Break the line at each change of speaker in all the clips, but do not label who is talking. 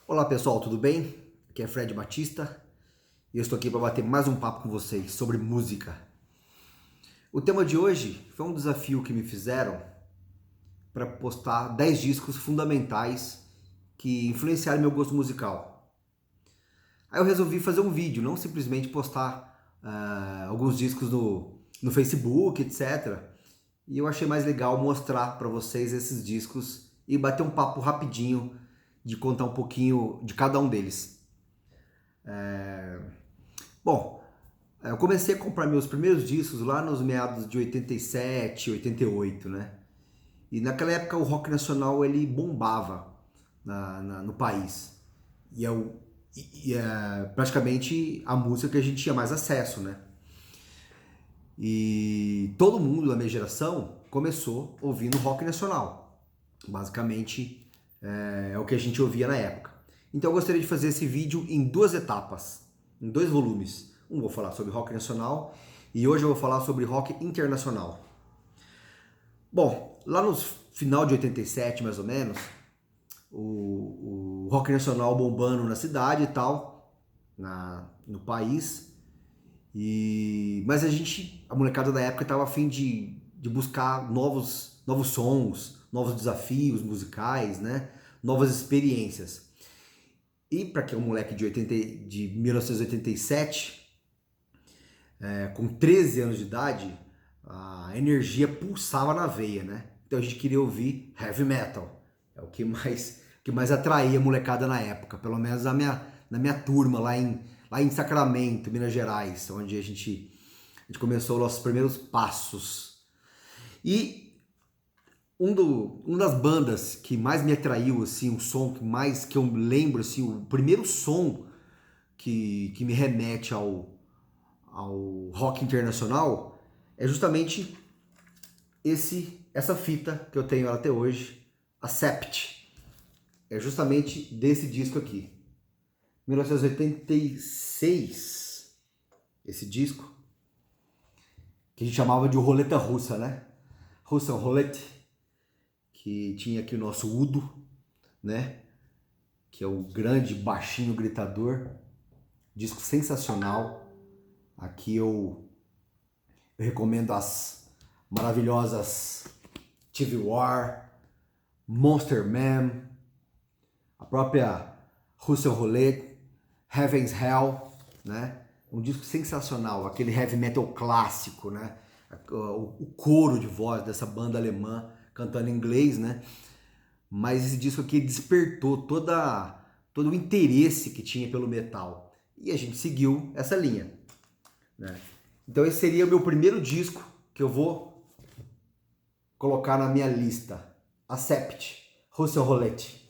Olá pessoal, tudo bem? Aqui é Fred Batista e eu estou aqui para bater mais um papo com vocês sobre música. O tema de hoje foi um desafio que me fizeram para postar 10 discos fundamentais que influenciaram meu gosto musical. Aí eu resolvi fazer um vídeo, não simplesmente postar alguns discos no Facebook, etc. E eu achei mais legal mostrar para vocês esses discos e bater um papo rapidinho de contar um pouquinho de cada um deles. Bom, eu comecei a comprar meus primeiros discos lá nos meados de 87, 88, né? E naquela época o rock nacional ele bombava no país. E é praticamente a música que a gente tinha mais acesso, né? E todo mundo da minha geração começou ouvindo rock nacional. Basicamente é o que a gente ouvia na época. Então eu gostaria de fazer esse vídeo em duas etapas, em dois volumes. Um vou falar sobre rock nacional e hoje eu vou falar sobre rock internacional. Bom, lá no final de 87 mais ou menos, o rock nacional bombando na cidade e tal, no país. Mas a molecada da época estava a fim de buscar novos sons, novos desafios musicais, né? Novas experiências. E para quem é um moleque de 1987, com 13 anos de idade, a energia pulsava na veia, né? Então a gente queria ouvir heavy metal. É o que mais atraía a molecada na época, pelo menos na minha turma lá em Sacramento, Minas Gerais, onde a gente começou nossos primeiros passos. E uma das bandas que mais me atraiu, assim, o som que eu lembro, assim, o primeiro som que me remete ao rock internacional é justamente essa fita que eu tenho até hoje, a Sept. É justamente desse disco aqui. 1986, esse disco, que a gente chamava de roleta russa, né? Russian Roulette, que tinha aqui o nosso Udo, né? Que é o grande baixinho gritador. Disco sensacional. Aqui eu recomendo as maravilhosas TV War, Monster Man, a própria Russian Roulette, Heaven's Hell, né? Um disco sensacional, aquele heavy metal clássico, né? O coro de voz dessa banda alemã cantando em inglês, né? Mas esse disco aqui despertou todo o interesse que tinha pelo metal. E a gente seguiu essa linha, né? Então esse seria o meu primeiro disco que eu vou colocar na minha lista. Accept, Russian Roulette.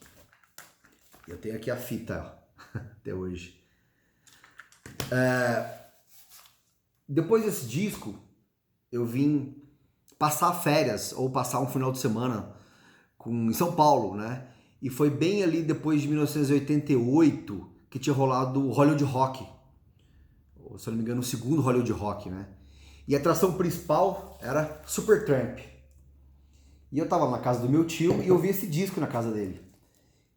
Eu tenho aqui a fita até hoje. Depois desse disco, eu vim passar férias ou passar um final de semana em São Paulo, né? E foi bem ali depois de 1988 que tinha rolado o Hollywood Rock. Ou, se eu não me engano, o segundo Hollywood Rock, né? E a atração principal era Supertramp. E eu tava na casa do meu tio e eu vi esse disco na casa dele.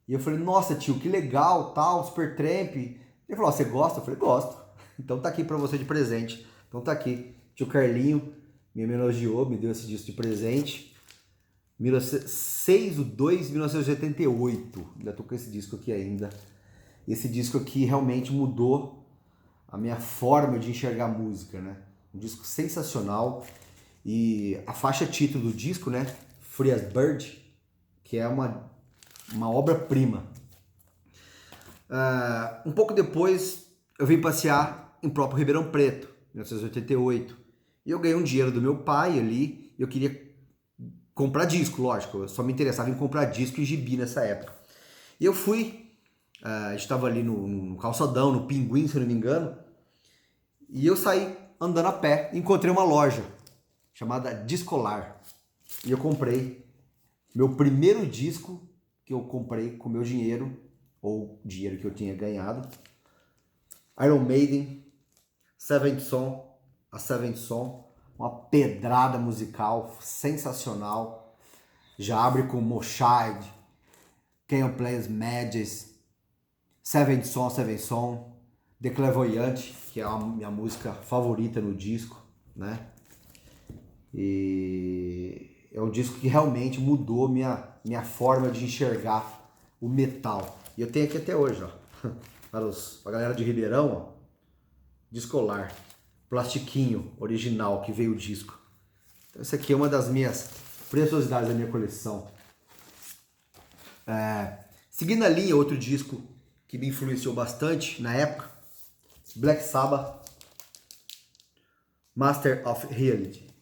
E eu falei, nossa tio, que legal, tal, Supertramp. Ele falou, você gosta? Eu falei, gosto. Então tá aqui pra você de presente. Então tá aqui. Tio Carlinho me homenageou, me deu esse disco de presente. 6/2 de 1988. Ainda tô com esse disco aqui ainda. Esse disco aqui realmente mudou a minha forma de enxergar música, né? Um disco sensacional. E a faixa título do disco, né? Free as Bird, que é uma obra-prima. Um pouco depois, eu vim passear em próprio Ribeirão Preto, 1988. E eu ganhei um dinheiro do meu pai ali. E eu queria comprar disco, lógico. Eu só me interessava em comprar disco e gibi nessa época. E eu fui, a gente estava ali no calçadão, no Pinguim, se eu não me engano. E eu saí andando a pé, encontrei uma loja chamada Discolar. E eu comprei meu primeiro disco que eu comprei com meu dinheiro, ou dinheiro que eu tinha ganhado. Iron Maiden, a Seventh Son, uma pedrada musical sensacional. Já abre com Moshide, Can You Play As Madness, Seven Son, The Clairvoyante, que é a minha música favorita no disco, né? E é um disco que realmente mudou minha forma de enxergar o metal. E eu tenho aqui até hoje, ó, pra galera de Ribeirão, ó, Discolar, plastiquinho original que veio o disco. Então, essa aqui é uma das minhas preciosidades da minha coleção. Seguindo a linha, outro disco que me influenciou bastante na época, Black Sabbath, Master of Reality.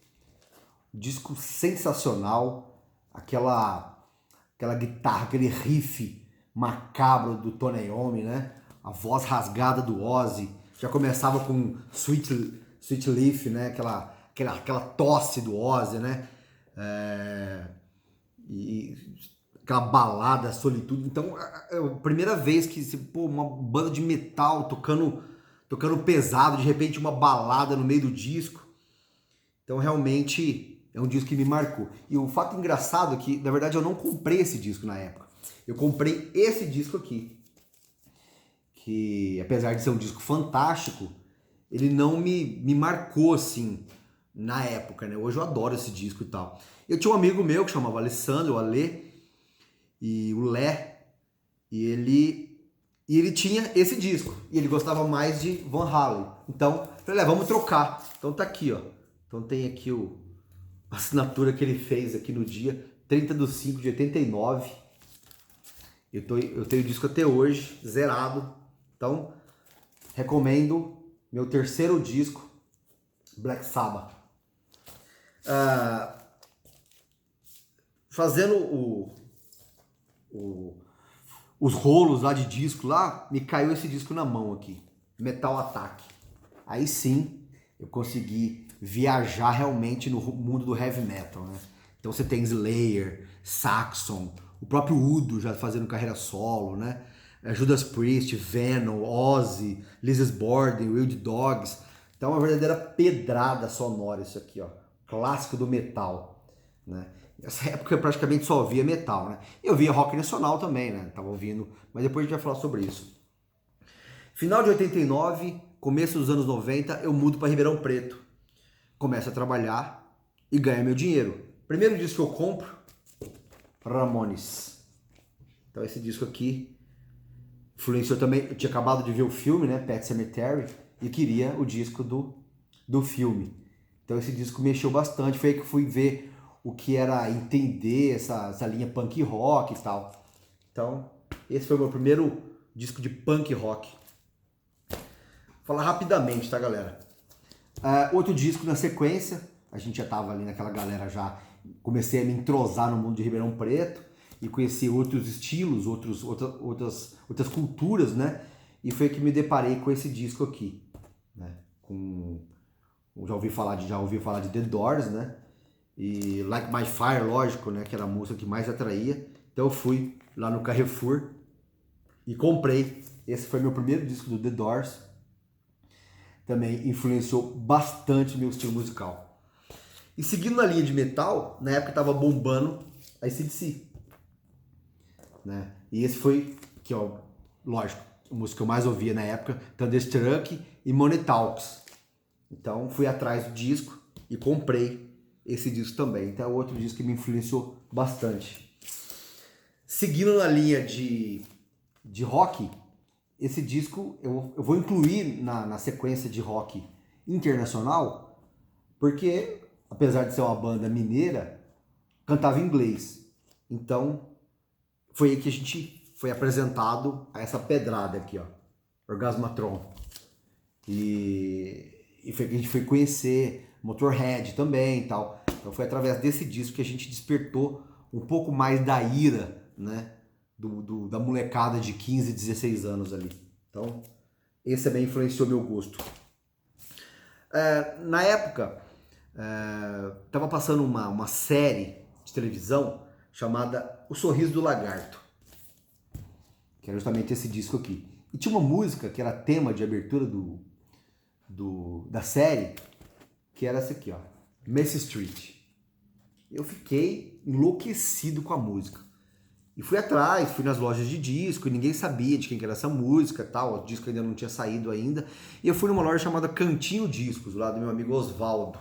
Disco sensacional, aquela guitarra, aquele riff macabro do Tony Iommi, né? A voz rasgada do Ozzy, já começava com Sweet Leaf, né? Aquela tosse do Ozzy, né? E aquela balada, Solitude. Então, é a primeira vez que uma banda de metal tocando pesado, de repente uma balada no meio do disco. Então, realmente é um disco que me marcou. E o fato engraçado é que, na verdade, eu não comprei esse disco na época. Eu comprei esse disco aqui, que apesar de ser um disco fantástico, ele não me marcou assim na época, né? Hoje eu adoro esse disco e tal. Eu tinha um amigo meu que chamava Alessandro, o Alê, e o Lé, e ele tinha esse disco, e ele gostava mais de Van Halen. Então, eu falei, vamos trocar. Então tá aqui, ó. Então tem aqui a assinatura que ele fez aqui no dia 30/5/89. Eu tenho o disco até hoje, zerado. Então, recomendo meu terceiro disco, Black Sabbath. Fazendo os rolos lá de disco lá, me caiu esse disco na mão aqui, Metal Attack. Aí sim, eu consegui viajar realmente no mundo do heavy metal, né? Então você tem Slayer, Saxon, o próprio Udo já fazendo carreira solo, né? Judas Priest, Venom, Ozzy, Lizzy Borden, Wild Dogs. Então é uma verdadeira pedrada sonora isso aqui, ó. Clássico do metal, né? Nessa época eu praticamente só ouvia metal, né? Eu via rock nacional também, né? Tava ouvindo, mas depois a gente vai falar sobre isso. Final de 89, começo dos anos 90, eu mudo para Ribeirão Preto. Começo a trabalhar e ganho meu dinheiro. Primeiro disco que eu compro, Ramones. Então esse disco aqui influenciou também. Eu tinha acabado de ver o filme, né, Pet Sematary, e queria o disco do filme. Então esse disco mexeu bastante. Foi aí que eu fui ver o que era entender essa linha punk rock e tal. Então esse foi o meu primeiro disco de punk rock. Vou falar rapidamente, tá, galera? Outro disco na sequência, a gente já tava ali naquela galera já, comecei a me entrosar no mundo de Ribeirão Preto e conheci outros estilos, outras culturas, né? E foi que me deparei com esse disco aqui, né? Já ouvi falar de The Doors, né? E Like My Fire, lógico, né? Que era a música que mais atraía. Então eu fui lá no Carrefour e comprei. Esse foi meu primeiro disco do The Doors. Também influenciou bastante meu estilo musical. E seguindo na linha de metal, na época estava bombando a AC/DC, né? E esse foi, que ó, lógico, a música que eu mais ouvia na época, Thunderstruck e Money Talks. Então fui atrás do disco e comprei esse disco também. Então é outro disco que me influenciou bastante. Seguindo na linha de rock, esse disco eu vou incluir na sequência de rock internacional, porque apesar de ser uma banda mineira, cantava em inglês. Então foi aí que a gente foi apresentado a essa pedrada aqui, ó, Orgasmatron. E foi que a gente foi conhecer Motorhead também e tal. Então foi através desse disco que a gente despertou um pouco mais da ira, né? Da molecada de 15, 16 anos ali. Então, esse também influenciou meu gosto. Na época, estava passando uma série de televisão chamada O Sorriso do Lagarto, que era justamente esse disco aqui. E tinha uma música que era tema de abertura da série, que era essa aqui, ó, Macy Street. Eu fiquei enlouquecido com a música. E fui atrás, fui nas lojas de disco, e ninguém sabia de quem que era essa música e tal, o disco ainda não tinha saído ainda. E eu fui numa loja chamada Cantinho Discos, lá do meu amigo Oswaldo,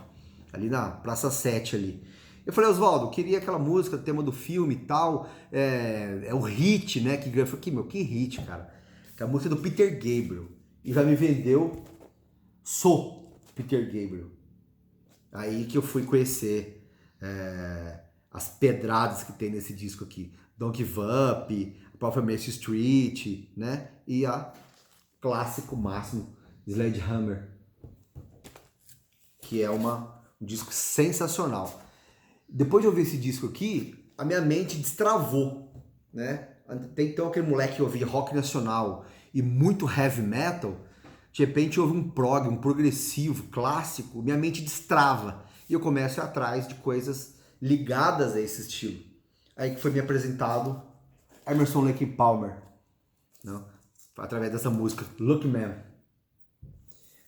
ali na Praça 7 ali. Eu falei, Oswaldo, queria aquela música, tema do filme e tal, é o hit, né? Eu falei, que hit, cara? Que é a música do Peter Gabriel. E já me vendeu Sou Peter Gabriel. Aí que eu fui conhecer as pedradas que tem nesse disco aqui. Don't Give Up, Prophet Street, né? E a clássico máximo, Sledgehammer, que é um disco sensacional. Depois de ouvir esse disco aqui, a minha mente destravou, né? Até então aquele moleque que ouvia rock nacional e muito heavy metal, de repente houve um prog, um progressivo, clássico, minha mente destrava e eu começo a ir atrás de coisas ligadas a esse estilo. Aí que foi me apresentado Emerson Lake Palmer, né? Através dessa música, Look Man,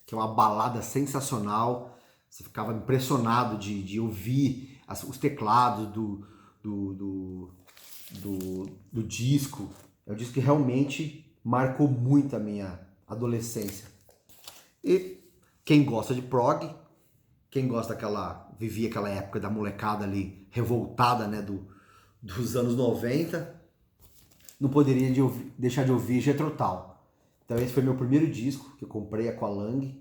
que é uma balada sensacional. Você ficava impressionado de ouvir os teclados do disco. É um disco que realmente marcou muito a minha adolescência. E quem gosta de prog, quem gosta vivia aquela época da molecada ali revoltada, né, dos anos 90, não poderia deixar de ouvir Jethro Tull. Então esse foi meu primeiro disco que eu comprei, Aqualung,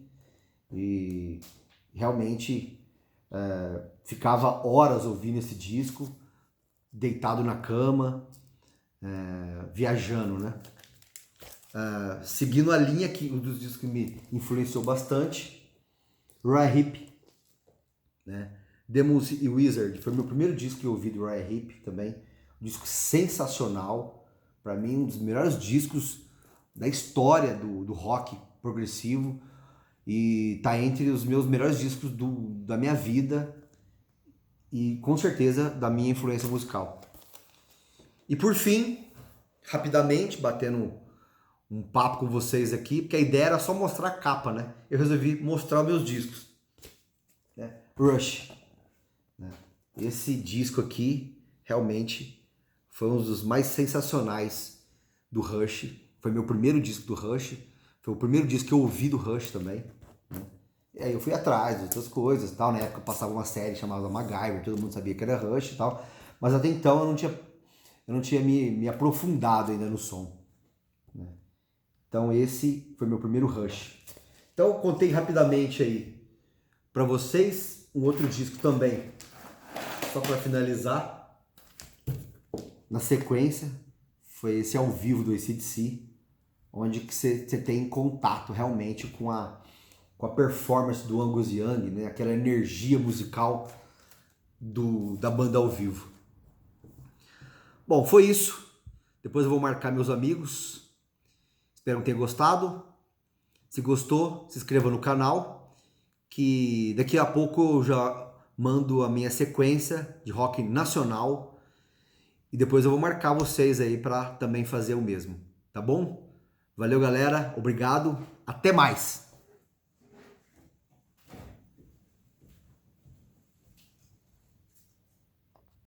e realmente ficava horas ouvindo esse disco, deitado na cama, viajando, né? Seguindo a linha que um dos discos que me influenciou bastante, Uriah Heep, né? Demons e Wizard foi meu primeiro disco que eu ouvi do Uriah Heep também, um disco sensacional, para mim um dos melhores discos da história do rock progressivo e tá entre os meus melhores discos da minha vida e com certeza da minha influência musical. E por fim, rapidamente, batendo um papo com vocês aqui, porque a ideia era só mostrar a capa, né? Eu resolvi mostrar os meus discos, né? Rush, né? Esse disco aqui realmente foi um dos mais sensacionais do Rush. Foi meu primeiro disco do Rush. Foi o primeiro disco que eu ouvi do Rush também, né? E aí eu fui atrás de outras coisas e tal. Na época passava uma série chamada MacGyver, todo mundo sabia que era Rush e tal. Mas até então eu não tinha me aprofundado ainda no som, né? Então esse foi meu primeiro Rush. Então eu contei rapidamente aí para vocês um outro disco também, só para finalizar. Na sequência foi esse ao vivo do AC/DC, onde que você tem contato realmente com a performance do Angus Young, né? Aquela energia musical da banda ao vivo. Bom, foi isso. Depois eu vou marcar meus amigos. Espero que tenham gostado. Se gostou, se inscreva no canal, que daqui a pouco eu já mando a minha sequência de rock nacional e depois eu vou marcar vocês aí para também fazer o mesmo, tá bom? Valeu, galera. Obrigado. Até mais.